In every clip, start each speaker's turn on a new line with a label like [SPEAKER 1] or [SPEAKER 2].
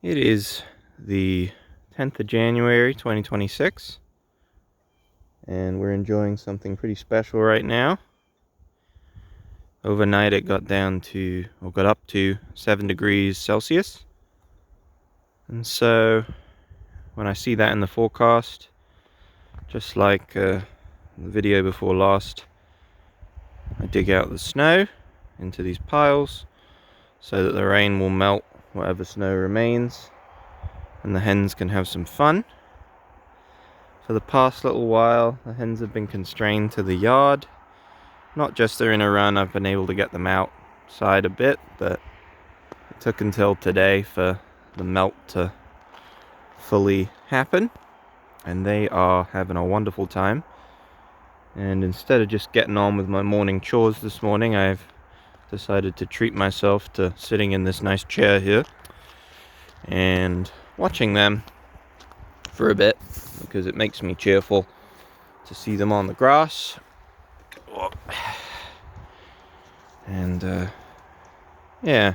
[SPEAKER 1] It is the 10th of January 2026, and we're enjoying something pretty special right now. Overnight it got up to 7 degrees Celsius, and so when I see that in the forecast, just like the video before last, I dig out the snow into these piles so that the rain will melt whatever snow remains and the hens can have some fun. For the past little while, the hens have been constrained to the yard. Not just they're in a run, I've been able to get them outside a bit, but it took until today for the melt to fully happen, and they are having a wonderful time. And instead of just getting on with my morning chores this morning, I've decided to treat myself to sitting in this nice chair here and watching them for a bit, because it makes me cheerful to see them on the grass. And yeah,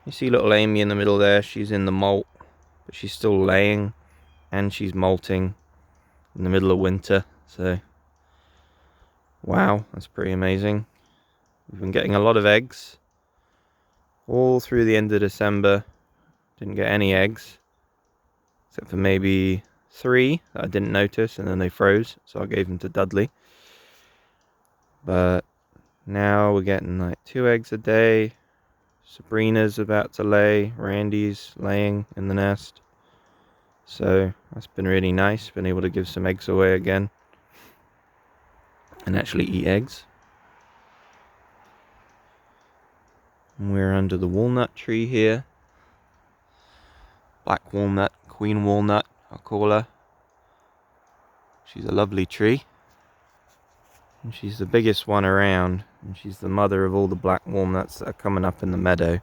[SPEAKER 1] you see little Amy in the middle there. She's in the molt, but she's still laying, and she's molting in the middle of winter. So wow, that's pretty amazing. We've been getting a lot of eggs all through the end of December. Didn't get any eggs, except for maybe 3 that I didn't notice, and then they froze, so I gave them to Dudley. But now we're getting like 2 eggs a day. Sabrina's about to lay, Randy's laying in the nest. So that's been really nice, been able to give some eggs away again and actually eat eggs. And we're under the walnut tree here. Black walnut, queen walnut, I'll call her. She's a lovely tree. And she's the biggest one around, and she's the mother of all the black walnuts that are coming up in the meadow,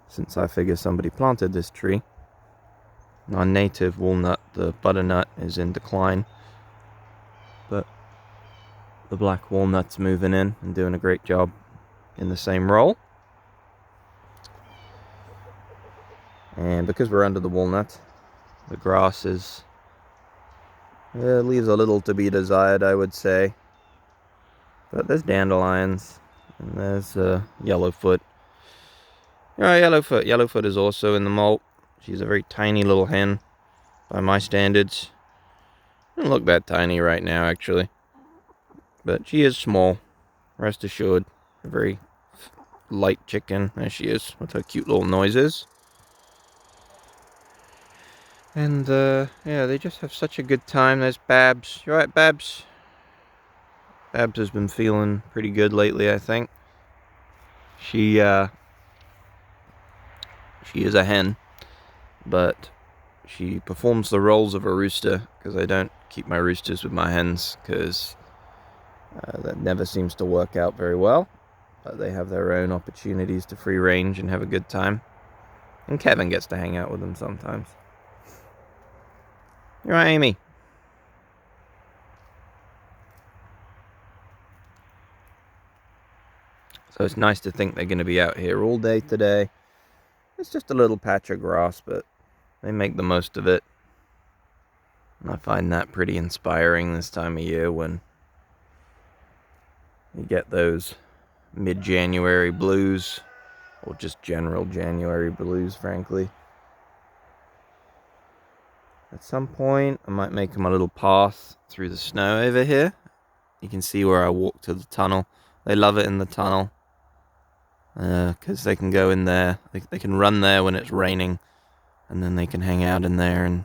[SPEAKER 1] since I figure somebody planted this tree. Our native walnut, the butternut, is in decline, but the black walnut's moving in and doing a great job in the same role. And because we're under the walnut, the grass leaves a little to be desired, I would say. But there's dandelions, and there's yellowfoot. Yellowfoot is also in the molt. She's a very tiny little hen by my standards. Doesn't look that tiny right now, actually, but she is small, rest assured. A very light chicken, as she is, with her cute little noises. And yeah, they just have such a good time. There's Babs. You alright, Babs? Babs has been feeling pretty good lately, I think. She is a hen, but she performs the roles of a rooster, because I don't keep my roosters with my hens, because that never seems to work out very well. But they have their own opportunities to free range and have a good time. And Kevin gets to hang out with them sometimes. You're right, Amy. So it's nice to think they're going to be out here all day today. It's just a little patch of grass, but they make the most of it. And I find that pretty inspiring this time of year, when you get those mid-January blues, or just general January blues, frankly. At some point, I might make them a little path through the snow over here. You can see where I walk to the tunnel. They love it in the tunnel, because they can go in there. They can run there when it's raining, and then they can hang out in there and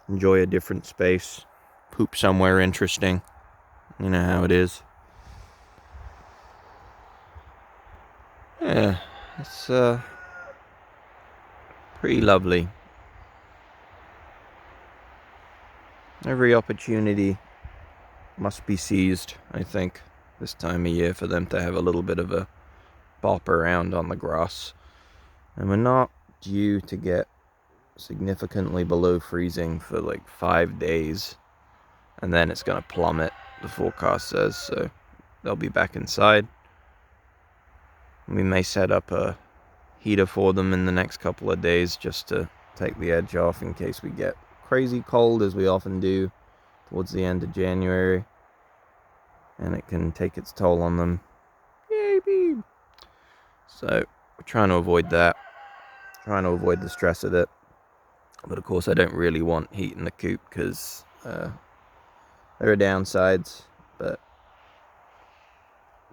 [SPEAKER 1] enjoy a different space, poop somewhere interesting. You know how it is. Yeah, it's pretty lovely. Every opportunity must be seized, I think, this time of year, for them to have a little bit of a bop around on the grass. And we're not due to get significantly below freezing for like 5 days, and then it's going to plummet, the forecast says, so they'll be back inside. We may set up a heater for them in the next couple of days just to take the edge off in case we get crazy cold, as we often do towards the end of January, and it can take its toll on them. Yay, babe! So we're trying to avoid that, trying to avoid the stress of it. But of course I don't really want heat in the coop because there are downsides. But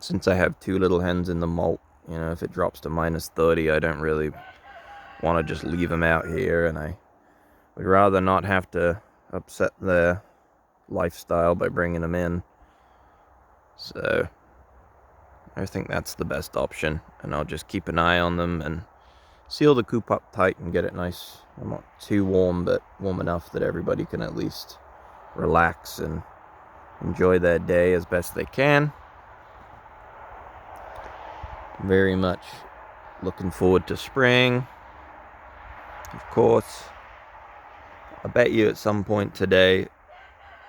[SPEAKER 1] since I have 2 little hens in the molt, you know, if it drops to -30, I don't really want to just leave them out here, and I would rather not have to upset their lifestyle by bringing them in. So I think that's the best option, and I'll just keep an eye on them and seal the coop up tight and get it nice. I'm not too warm, but warm enough that everybody can at least relax and enjoy their day as best they can. Very much looking forward to spring. Of course, I bet you at some point today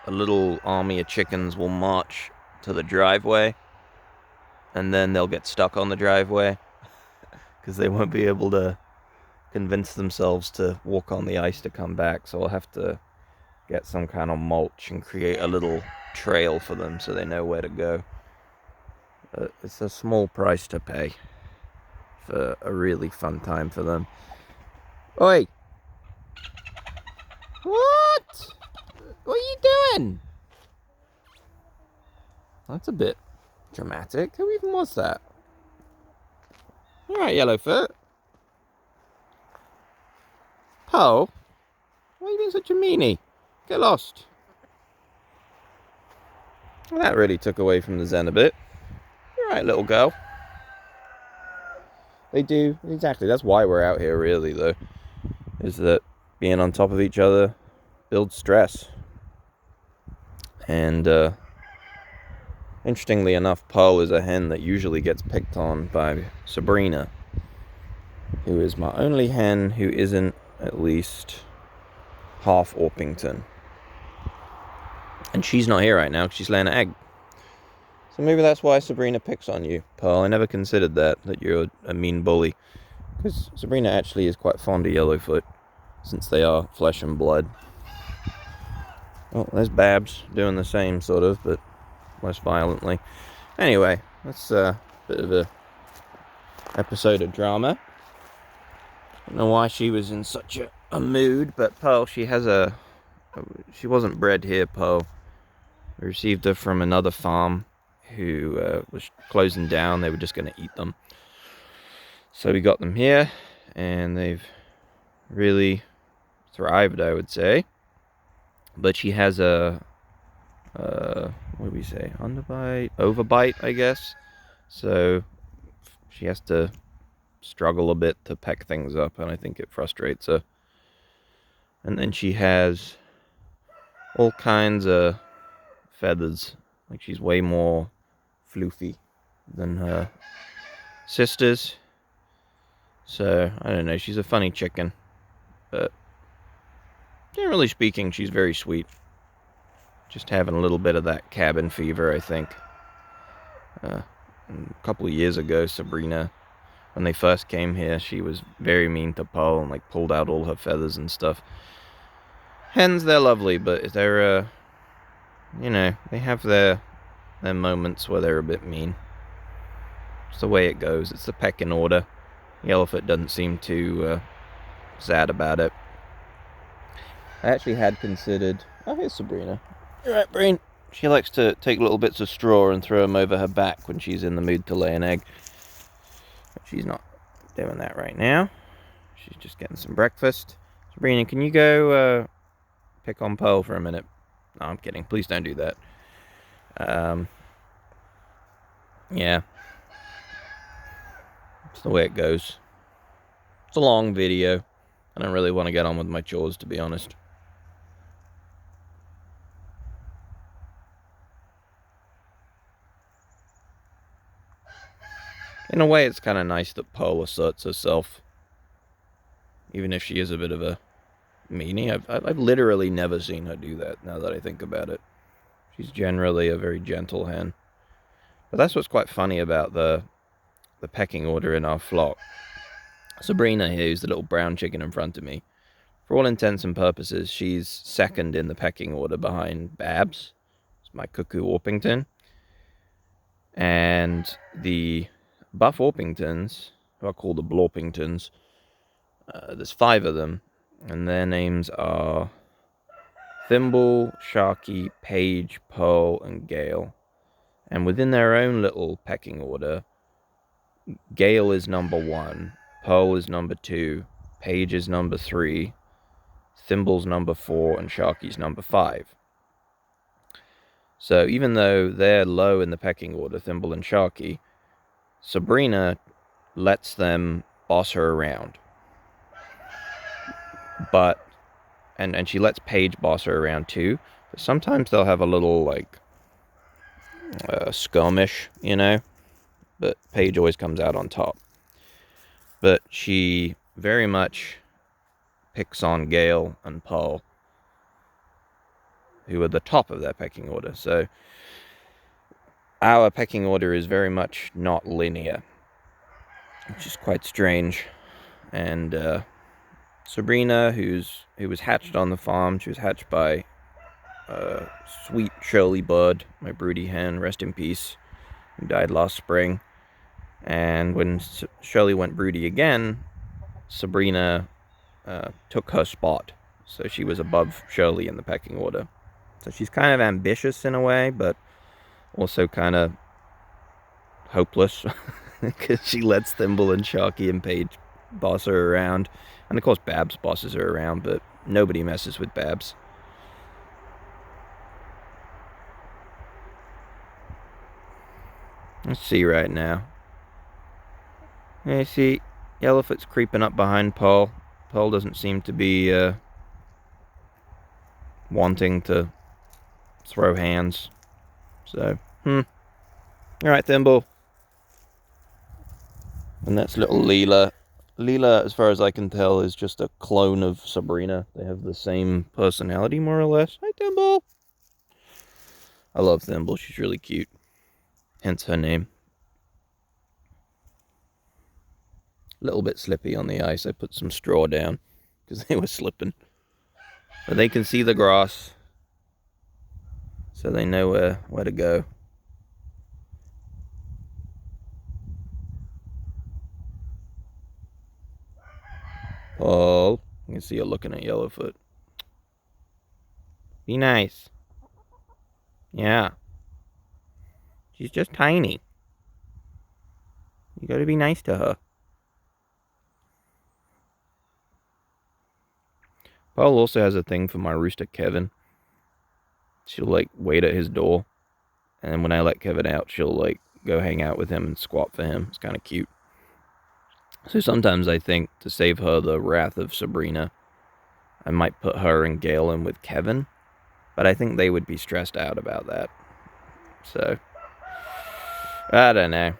[SPEAKER 1] a little army of chickens will march to the driveway, and then they'll get stuck on the driveway because they won't be able to convince themselves to walk on the ice to come back. So I'll have to get some kind of mulch and create a little trail for them so they know where to go. It's a small price to pay for a really fun time for them. Oi! What? What are you doing? That's a bit dramatic. Who even was that? Alright, Yellowfoot. Pearl? Why are you being such a meanie? Get lost. Well, that really took away from the zen a bit. Alright, little girl. They do, exactly. That's why we're out here, really, though. Is that being on top of each other builds stress. And, interestingly enough, Pearl is a hen that usually gets picked on by Sabrina, who is my only hen who isn't at least half Orpington. And she's not here right now because she's laying an egg. So maybe that's why Sabrina picks on you, Pearl. I never considered that you're a mean bully. Because Sabrina actually is quite fond of Yellowfoot, since they are flesh and blood. Well, there's Babs doing the same, sort of, but less violently. Anyway, that's a bit of a episode of drama. I don't know why she was in such a mood, but Pearl, she wasn't bred here, Pearl. We received her from another farm who was closing down. They were just going to eat them. So we got them here, and they've really thrived, I would say. But she has a what do we say? Underbite? Overbite, I guess. So she has to struggle a bit to peck things up, and I think it frustrates her. And then she has all kinds of feathers. Like, she's way more floofy than her sisters. So, I don't know, she's a funny chicken. But generally speaking, she's very sweet. Just having a little bit of that cabin fever, I think. A couple of years ago, Sabrina, when they first came here, she was very mean to Pearl and like pulled out all her feathers and stuff. Hens, they're lovely, but they're, you know, they have their moments where they're a bit mean. It's the way it goes. It's the pecking order. Yellowfoot doesn't seem too sad about it. I actually had considered... Oh, here's Sabrina. You're right, Breen. She likes to take little bits of straw and throw them over her back when she's in the mood to lay an egg. But she's not doing that right now. She's just getting some breakfast. Sabrina, can you go pick on Pearl for a minute? No, I'm kidding. Please don't do that. Yeah. It's the way it goes. It's a long video. I don't really want to get on with my chores, to be honest. In a way, it's kind of nice that Pearl asserts herself, even if she is a bit of a meanie. I've literally never seen her do that, now that I think about it. She's generally a very gentle hen. But that's what's quite funny about the pecking order in our flock, Sabrina here, who's the little brown chicken in front of me, for all intents and purposes, she's second in the pecking order behind Babs. It's my cuckoo Orpington. And the buff Orpingtons, who I call the Blorpingtons, there's 5 of them, and their names are Thimble, Sharky, Paige, Pearl, and Gale. And within their own little pecking order, Gale is number 1, Pearl is number 2, Paige is number 3, Thimble's number 4, and Sharky's number 5. So even though they're low in the pecking order, Thimble and Sharky, Sabrina lets them boss her around. But and she lets Paige boss her around too. But sometimes they'll have a little like skirmish, you know. But Paige always comes out on top. But she very much picks on Gale and Pearl, who are the top of their pecking order. So our pecking order is very much not linear, which is quite strange. And Sabrina, who was hatched on the farm, she was hatched by sweet Shirley Bird, my broody hen, rest in peace, who died last spring. And when Shirley went broody again, Sabrina took her spot, so she was above Shirley in the pecking order. So she's kind of ambitious in a way, but also kind of hopeless, because she lets Thimble and Sharky and Paige boss her around. And of course Babs bosses her around, but nobody messes with Babs. Let's see right now. Yeah, see, Yellowfoot's creeping up behind Paul. Paul doesn't seem to be wanting to throw hands. So, Alright, Thimble. And that's little Leela. Leela, as far as I can tell, is just a clone of Sabrina. They have the same personality, more or less. Hi, Thimble. I love Thimble. She's really cute. Hence her name. A little bit slippy on the ice. I put some straw down because they were slipping. But they can see the grass, so they know where to go. Paul, you can see her looking at Yellowfoot. Be nice. Yeah. She's just tiny. You gotta be nice to her. Paul also has a thing for my rooster Kevin. She'll like wait at his door, and when I let Kevin out, she'll like go hang out with him and squat for him. It's kind of cute. So sometimes I think, to save her the wrath of Sabrina, I might put her and Gale in with Kevin, but I think they would be stressed out about that. So, I don't know.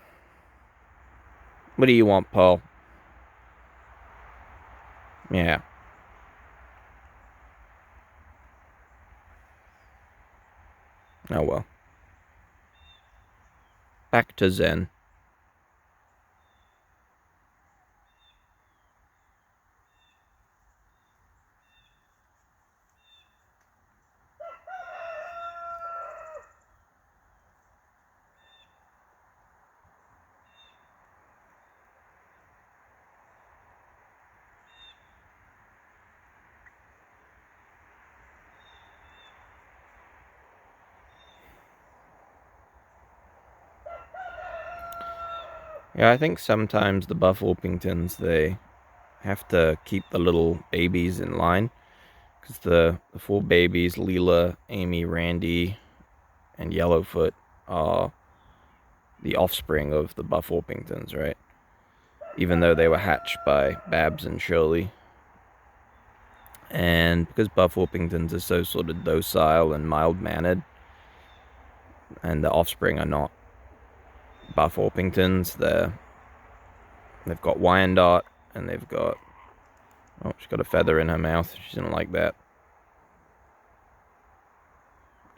[SPEAKER 1] What do you want, Paul? Yeah. Oh well. Back to Zen. Yeah, I think sometimes the buff Orpingtons, they have to keep the little babies in line, because the 4 babies, Leela, Amy, Randy, and Yellowfoot, are the offspring of the buff Orpingtons, right? Even though they were hatched by Babs and Shirley. And because buff Orpingtons are so sort of docile and mild-mannered, and the offspring are not buff Orpingtons, they've got Wyandotte, and they've got... Oh, she's got a feather in her mouth. She didn't like that.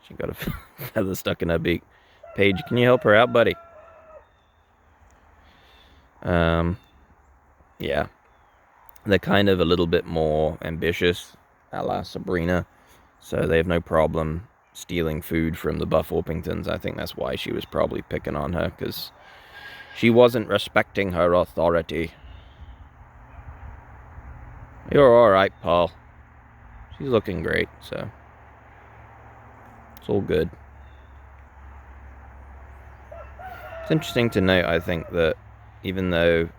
[SPEAKER 1] She got a feather stuck in her beak. Paige, can you help her out, buddy? Yeah. They're kind of a little bit more ambitious, a la Sabrina, so they have no problem stealing food from the Buff Orpingtons. I think that's why she was probably picking on her, because she wasn't respecting her authority. You're alright, Paul. She's looking great, so it's all good. It's interesting to note, I think, that even though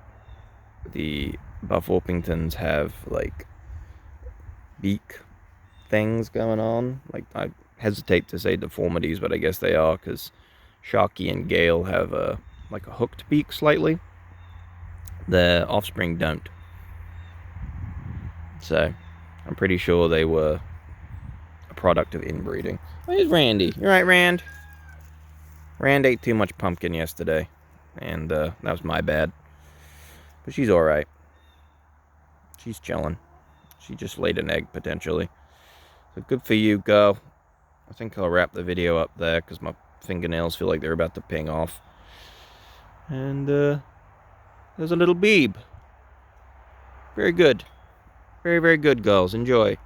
[SPEAKER 1] the Buff Orpingtons have, like, beak things going on, like, I hesitate to say deformities, but I guess they are, because Sharky and Gale have a hooked beak slightly. Their offspring don't. So, I'm pretty sure they were a product of inbreeding. Where's Randy? You alright, Rand? Rand ate too much pumpkin yesterday, and that was my bad. But she's alright. She's chilling. She just laid an egg, potentially. So good for you, girl. I think I'll wrap the video up there, because my fingernails feel like they're about to ping off. And there's a little beeb. Very good. Very, very good, girls. Enjoy.